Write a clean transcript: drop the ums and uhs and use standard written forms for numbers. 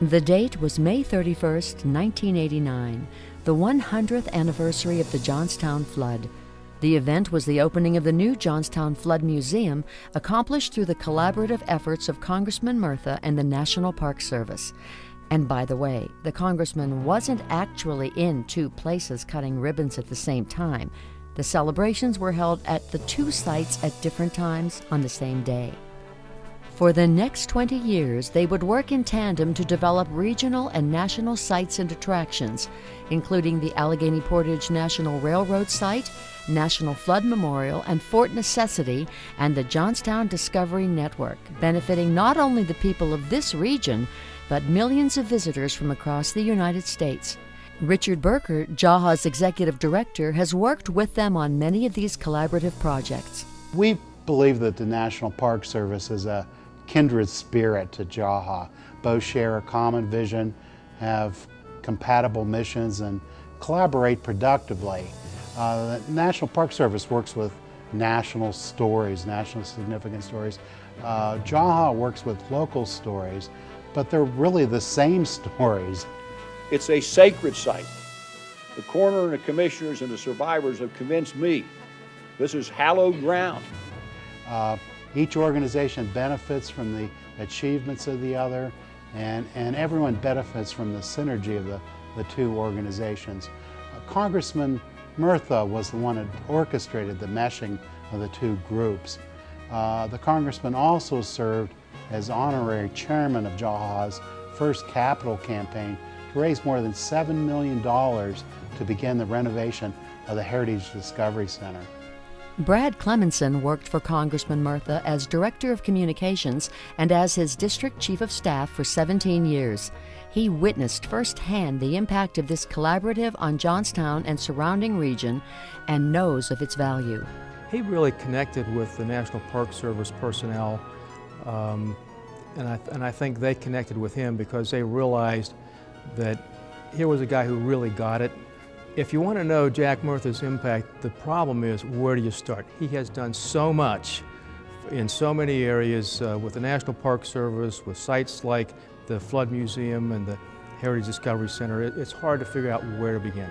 The date was May 31st, 1989, the 100th anniversary of the Johnstown flood. The event was the opening of the new Johnstown Flood Museum, accomplished through the collaborative efforts of Congressman Murtha and the National Park Service. And by the way, the congressman wasn't actually in two places cutting ribbons at the same time. The celebrations were held at the two sites at different times on the same day. For the next 20 years, they would work in tandem to develop regional and national sites and attractions, including the Allegheny Portage National Railroad Site, National Flood Memorial, and Fort Necessity, and the Johnstown Discovery Network, benefiting not only the people of this region, but millions of visitors from across the United States. Richard Burker, JAHA's executive director, has worked with them on many of these collaborative projects. We believe that the National Park Service is a kindred spirit to JAHA. Both share a common vision, have compatible missions, and collaborate productively. The National Park Service works with national stories, national significant stories. JAHA works with local stories, but they're really the same stories. It's a sacred site. The coroner and the commissioners and the survivors have convinced me this is hallowed ground. Each organization benefits from the achievements of the other, and everyone benefits from the synergy of the two organizations. Congressman Murtha was the one that orchestrated the meshing of the two groups. The congressman also served as honorary chairman of JAHA's first capital campaign to raise more than $7 million to begin the renovation of the Heritage Discovery Center. Brad Clemenson worked for Congressman Murtha as Director of Communications and as his District Chief of Staff for 17 years. He witnessed firsthand the impact of this collaborative on Johnstown and surrounding region and knows of its value. He really connected with the National Park Service personnel, and I think they connected with him because they realized that here was a guy who really got it. If you want to know Jack Murtha's impact, the problem is, where do you start? He has done so much in so many areas with the National Park Service, with sites like the Flood Museum and the Heritage Discovery Center. It's hard to figure out where to begin.